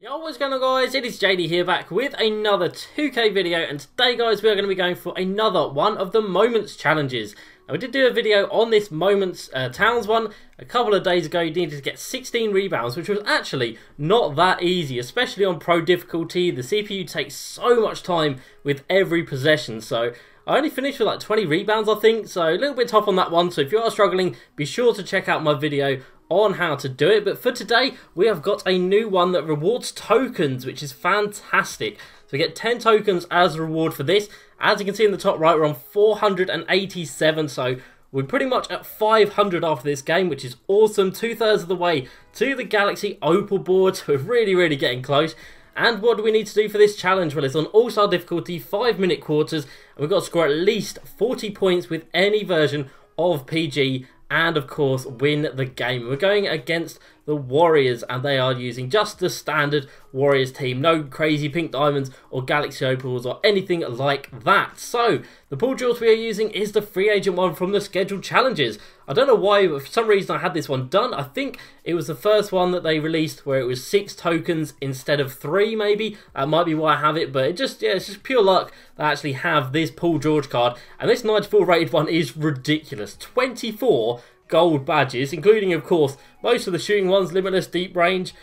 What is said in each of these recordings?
Yo, what's going on guys, it is JD here back with another 2K video, and today guys we are going to be going for another one of the Moments challenges. Now we did do a video on this Moments Towns one a couple of days ago. You needed to get 16 rebounds, which was actually not that easy, especially on pro difficulty. The CPU takes so much time with every possession, so I only finished with like 20 rebounds I think, so a little bit tough on that one. So if you are struggling, be sure to check out my video on how to do it. But for today we have got a new one that rewards tokens, which is fantastic. So we get 10 tokens as a reward for this. As you can see in the top right, we're on 487, so we're pretty much at 500 after this game, which is awesome. 2/3 of the way to the Galaxy Opal board, so we're really getting close. And what do we need to do for this challenge? Well, it's on all-star difficulty, 5-minute quarters, and we've got to score at least 40 points with any version of PG, and of course win the game. We're going against the Warriors, and they are using just the standard Warriors team, no crazy pink diamonds or Galaxy Opals or anything like that. So the pool drills we are using is the free agent one from the scheduled challenges. I don't know why, but for some reason I had this one done. I think it was the first one that they released where it was 6 tokens instead of 3 maybe. That might be why I have it, but it's just pure luck that I actually have this Paul George card. And this 94 rated one is ridiculous. 24 gold badges, including of course most of the shooting ones, limitless, deep range,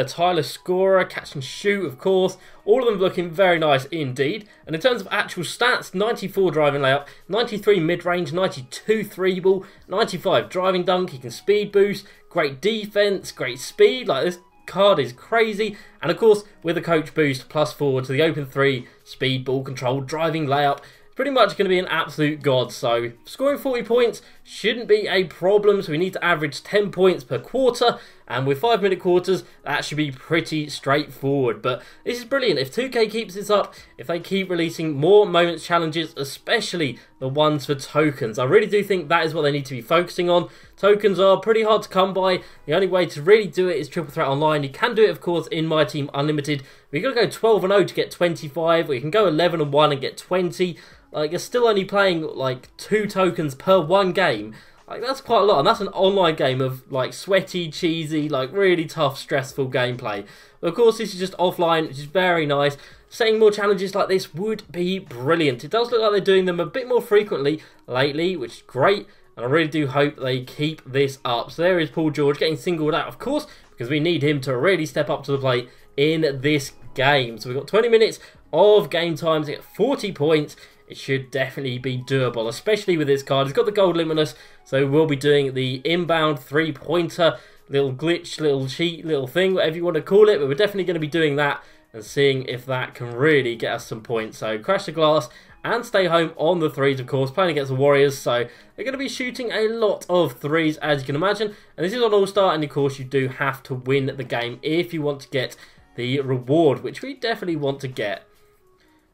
Tyler scorer, catch and shoot of course, all of them looking very nice indeed. And in terms of actual stats, 94 driving layup, 93 mid-range, 92 3-ball, 95 driving dunk, he can speed boost, great defense, great speed, like this card is crazy. And of course with a coach boost, +4 to the open 3, speed, ball control, driving layup. Pretty much going to be an absolute god. So scoring 40 points shouldn't be a problem, so we need to average 10 points per quarter, and with 5-minute quarters that should be pretty straightforward. But this is brilliant. If 2K keeps this up, if they keep releasing more Moments challenges, especially the ones for tokens, I really do think that is what they need to be focusing on. Tokens are pretty hard to come by. The only way to really do it is Triple Threat Online. You can do it of course in Myteam Unlimited. We're going to go 12-0 to get 25, or you can go 11-1 and get 20. Like, you're still only playing like 2 tokens per 1 game. Like, that's quite a lot, and that's an online game of like sweaty, cheesy, like really tough, stressful gameplay. But of course this is just offline, which is very nice. Setting more challenges like this would be brilliant. It does look like they're doing them a bit more frequently lately, which is great, and I really do hope they keep this up. So there is Paul George getting singled out, of course, because we need him to really step up to the plate in this game. So we've got 20 minutes of game time to get 40 points. It should definitely be doable, especially with this card. It's got the gold limitless, so we'll be doing the inbound 3-pointer, little glitch, little cheat, little thing, whatever you want to call it. But we're definitely going to be doing that and seeing if that can really get us some points. So crash the glass and stay home on the 3s, of course, playing against the Warriors. So they're going to be shooting a lot of 3s, as you can imagine. And this is on All-Star, and of course you do have to win the game if you want to get the reward, which we definitely want to get.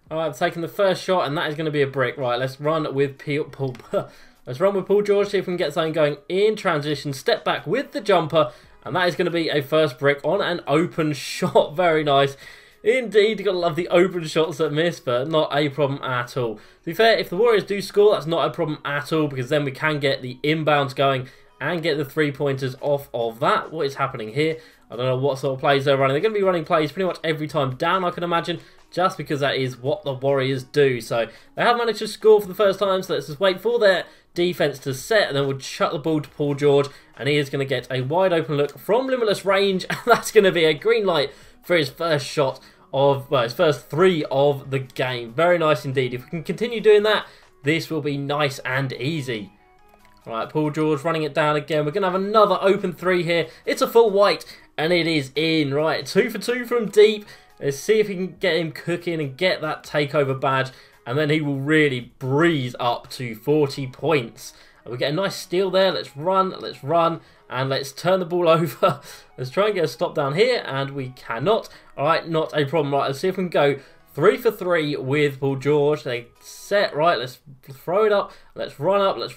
Alright, I've taken the first shot, and that is going to be a brick. Right, let's run with Paul George, see if we can get something going in transition. Step back with the jumper, and that is going to be a first brick on an open shot. Very nice. Indeed, you've got to love the open shots that miss, but not a problem at all. To be fair, if the Warriors do score, that's not a problem at all, because then we can get the inbounds going and get the 3-pointers off of that. What is happening here? I don't know what sort of plays they're running. They're going to be running plays pretty much every time down, I can imagine, just because that is what the Warriors do. So they have managed to score for the first time, so let's just wait for their defense to set, and then we'll shut the ball to Paul George, and he is going to get a wide open look from limitless range, and that's going to be a green light for his first shot of, well, his first 3 of the game. Very nice indeed. If we can continue doing that, this will be nice and easy. Right, Paul George running it down again. We're going to have another open 3 here. It's a full white, and it is in. Right, 2 for 2 from deep. Let's see if we can get him cooking and get that takeover badge, and then he will really breeze up to 40 points. And we get a nice steal there. Let's run, and let's turn the ball over. Let's try and get a stop down here, and we cannot. Alright, not a problem. Right, let's see if we can go 3 for 3 with Paul George. They set, right, let's throw it up. Let's run up, let's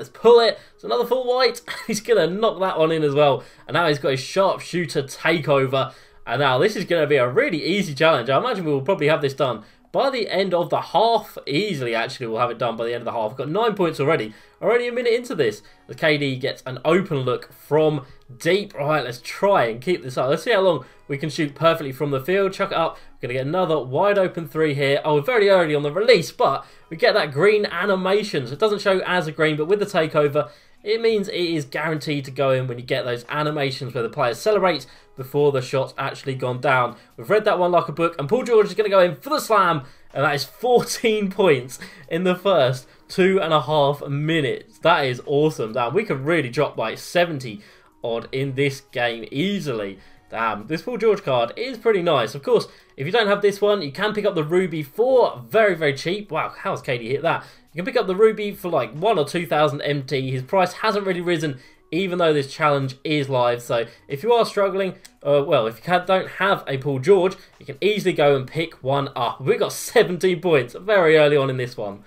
pull it. It's another full white. He's going to knock that one in as well. And now he's got his sharpshooter takeover. And now this is going to be a really easy challenge. I imagine we will probably have this done by the end of the half. Easily, actually, we'll have it done by the end of the half. We've got 9 points already. Already a minute into this. The KD gets an open look from deep. Right, let's try and keep this up. Let's see how long we can shoot perfectly from the field. Chuck it up. We're going to get another wide open three here. Oh, we're very early on the release, but we get that green animation. So it doesn't show as a green, but with the takeover, it means it is guaranteed to go in when you get those animations where the player celebrates before the shot's actually gone down. We've read that one like a book, and Paul George is going to go in for the slam, and that is 14 points in the first 2.5 minutes. That is awesome. Damn, we could really drop by 70 odd in this game easily. Damn, this Paul George card is pretty nice. Of course, if you don't have this one, you can pick up the Ruby for very, very cheap. Wow, how's KD hit that? You can pick up the Ruby for like 1 or 2,000 MT. His price hasn't really risen, even though this challenge is live. So if you are struggling, well, if you don't have a Paul George, you can easily go and pick one up. We've got 17 points very early on in this one.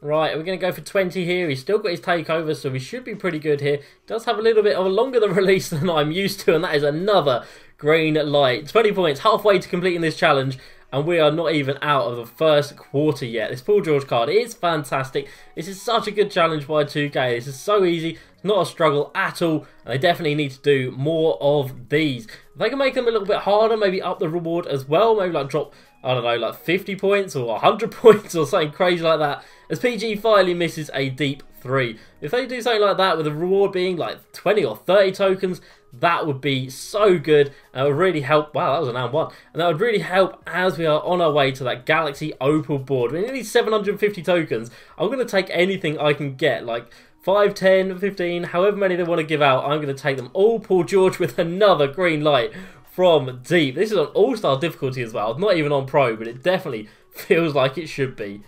Right, we're going to go for 20 here. He's still got his takeover, so we should be pretty good here. He does have a little bit of a longer release than I'm used to, and that is another green light. 20 points, halfway to completing this challenge, and we are not even out of the first quarter yet. This Paul George card is fantastic. This is such a good challenge by 2K. This is so easy. It's not a struggle at all, and they definitely need to do more of these. If they can make them a little bit harder, maybe up the reward as well, maybe like drop, I don't know, like 50 points or 100 points or something crazy like that, as PG finally misses a deep 3. If they do something like that with the reward being like 20 or 30 tokens, that would be so good. That would really help. Wow, that was an and 1. And that would really help as we are on our way to that Galaxy Opal board. We need 750 tokens. I'm going to take anything I can get, like 5, 10, 15, however many they want to give out. I'm going to take them all. Paul George with another green light from deep. This is on all-star difficulty as well. Not even on pro, but it definitely feels like it should be.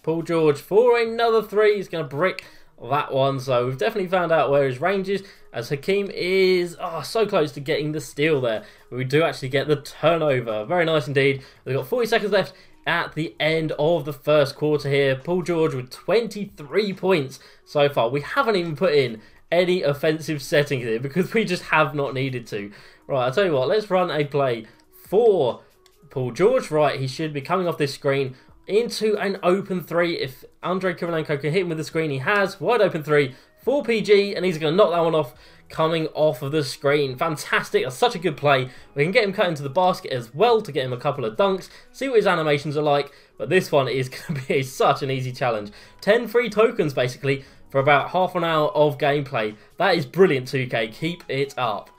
Paul George for another 3. He's going to brick that one. So we've definitely found out where his range is, as Hakeem is so close to getting the steal there. We do actually get the turnover. Very nice indeed. We've got 40 seconds left at the end of the first quarter here. Paul George with 23 points so far. We haven't even put in any offensive settings here because we just have not needed to. Right, I'll tell you what, let's run a play for Paul George. Right, he should be coming off this screen into an open 3. If Andrei Kirilenko can hit him with the screen, he has. Wide open 3 for PG, and he's going to knock that one off coming off of the screen. Fantastic. That's such a good play. We can get him cut into the basket as well to get him a couple of dunks, see what his animations are like, but this one is going to be such an easy challenge. 10 free tokens basically for about half an hour of gameplay. That is brilliant, 2K. Keep it up.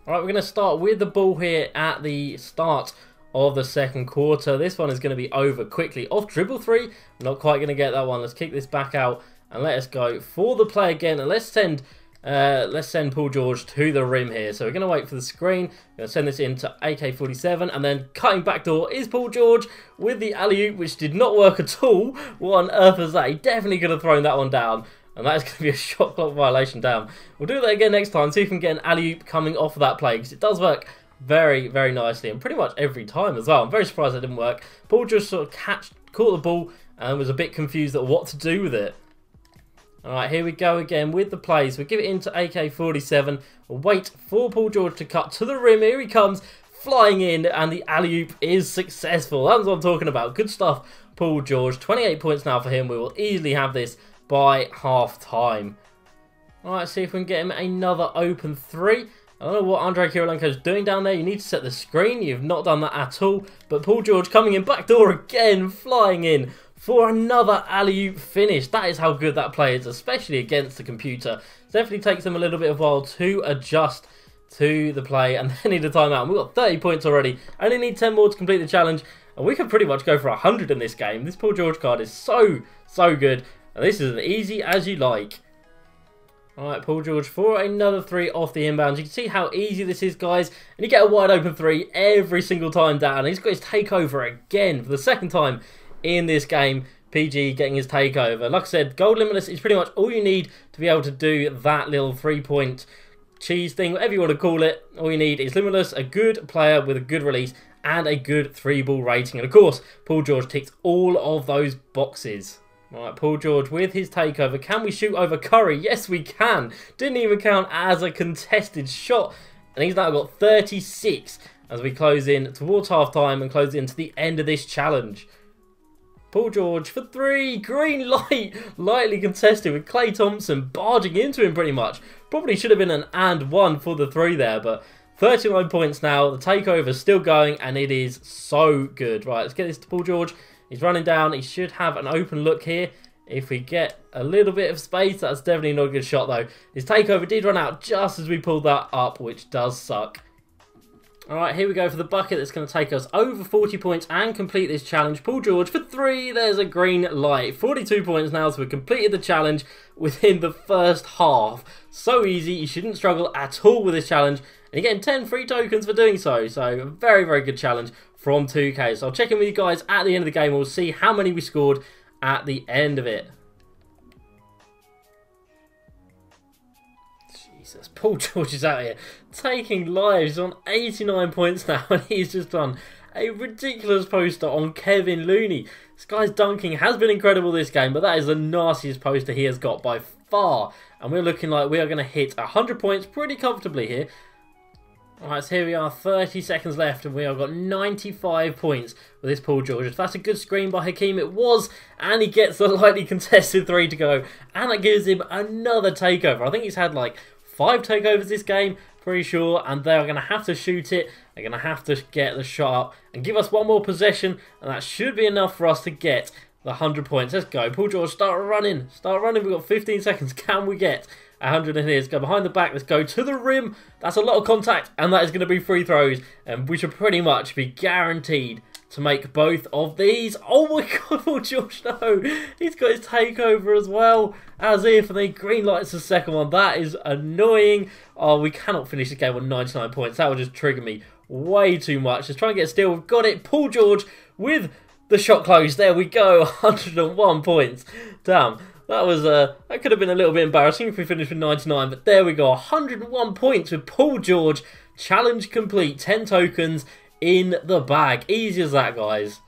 Alright, we're going to start with the ball here at the start of the second quarter. This one is going to be over quickly. Off dribble 3. Not quite going to get that one. Let's kick this back out and let us go for the play again. And let's send Paul George to the rim here. So we're going to wait for the screen. We're going to send this into AK-47. And then cutting backdoor is Paul George with the alley-oop, which did not work at all. What on earth was that? He definitely could have thrown that one down. And that is going to be a shot clock violation. Damn. We'll do that again next time. See if we can get an alley-oop coming off of that play, because it does work very, very nicely, and pretty much every time as well. I'm very surprised it didn't work. Paul just sort of caught the ball and was a bit confused at what to do with it. Alright, here we go again with the plays. We'll give it into AK-47. We'll wait for Paul George to cut to the rim. Here he comes, flying in, and the alley-oop is successful. That's what I'm talking about. Good stuff, Paul George. 28 points now for him. We will easily have this by half-time. Alright, see if we can get him another open 3. I don't know what Andrei Kirilenko is doing down there. You need to set the screen. You've not done that at all. But Paul George coming in backdoor again, flying in for another alley-oop finish. That is how good that play is, especially against the computer. It definitely takes them a little bit of a while to adjust to the play, and they need a timeout. And we've got 30 points already. Only need 10 more to complete the challenge, and we can pretty much go for 100 in this game. This Paul George card is so good, and this is as easy as you like. Alright, Paul George for another 3 off the inbound. You can see how easy this is, guys. And you get a wide open 3 every single time down. He's got his takeover again for the second time in this game. PG getting his takeover. Like I said, gold limitless is pretty much all you need to be able to do that little 3-point cheese thing, whatever you want to call it. All you need is limitless, a good player with a good release, and a good 3-ball rating. And of course, Paul George ticks all of those boxes. Right, Paul George with his takeover. Can we shoot over Curry? Yes, we can. Didn't even count as a contested shot. And he's now got 36. as we close in towards half time and close into the end of this challenge. Paul George for 3, green light, lightly contested with Clay Thompson barging into him pretty much. Probably should have been an and 1 for the 3 there, but 39 points now. The takeover's still going and it is so good. Right, let's get this to Paul George. He's running down. He should have an open look here. If we get a little bit of space, that's definitely not a good shot though. His takeover did run out just as we pulled that up, which does suck. Alright, here we go for the bucket that's going to take us over 40 points and complete this challenge. Paul George for 3, there's a green light. 42 points now, so we've completed the challenge within the first half. So easy, you shouldn't struggle at all with this challenge. And you're getting 10 free tokens for doing so. So a very, very good challenge from 2K. So I'll check in with you guys at the end of the game and we'll see how many we scored at the end of it. Jesus, Paul George is out here taking lives on 89 points now, and he's just done a ridiculous poster on Kevin Looney. This guy's dunking has been incredible this game, but that is the nastiest poster he has got by far. And we're looking like we are going to hit 100 points pretty comfortably here. Alright, so here we are, 30 seconds left, and we have got 95 points with this Paul George. If that's a good screen by Hakeem, it was, and he gets the lightly contested 3 to go, and that gives him another takeover. I think he's had like 5 takeovers this game, pretty sure, and they're going to have to shoot it. They're going to have to get the shot up and give us one more possession, and that should be enough for us to get the 100 points. Let's go. Paul George, start running. Start running. We've got 15 seconds. Can we get 100 in here? Let's go behind the back. Let's go to the rim. That's a lot of contact, and that is going to be free throws, and we should pretty much be guaranteed to make both of these. Oh my god, Paul George, no. He's got his takeover as well, as if, and then green lights the second one. That is annoying. Oh, we cannot finish the game on 99 points. That would just trigger me way too much. Let's try and get a steal. We've got it. Paul George with the shot close. There we go. 101 points. Damn. That was that could have been a little bit embarrassing if we finished with 99, but there we go. 101 points with Paul George. Challenge complete. 10 tokens in the bag. Easy as that, guys.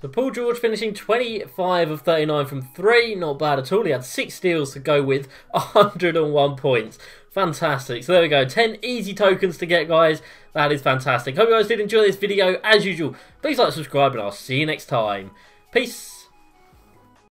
So Paul George finishing 25 of 39 from 3. Not bad at all. He had 6 steals to go with 101 points. Fantastic. So there we go. 10 easy tokens to get, guys. That is fantastic. Hope you guys did enjoy this video. As usual, please like, subscribe, and I'll see you next time. Peace.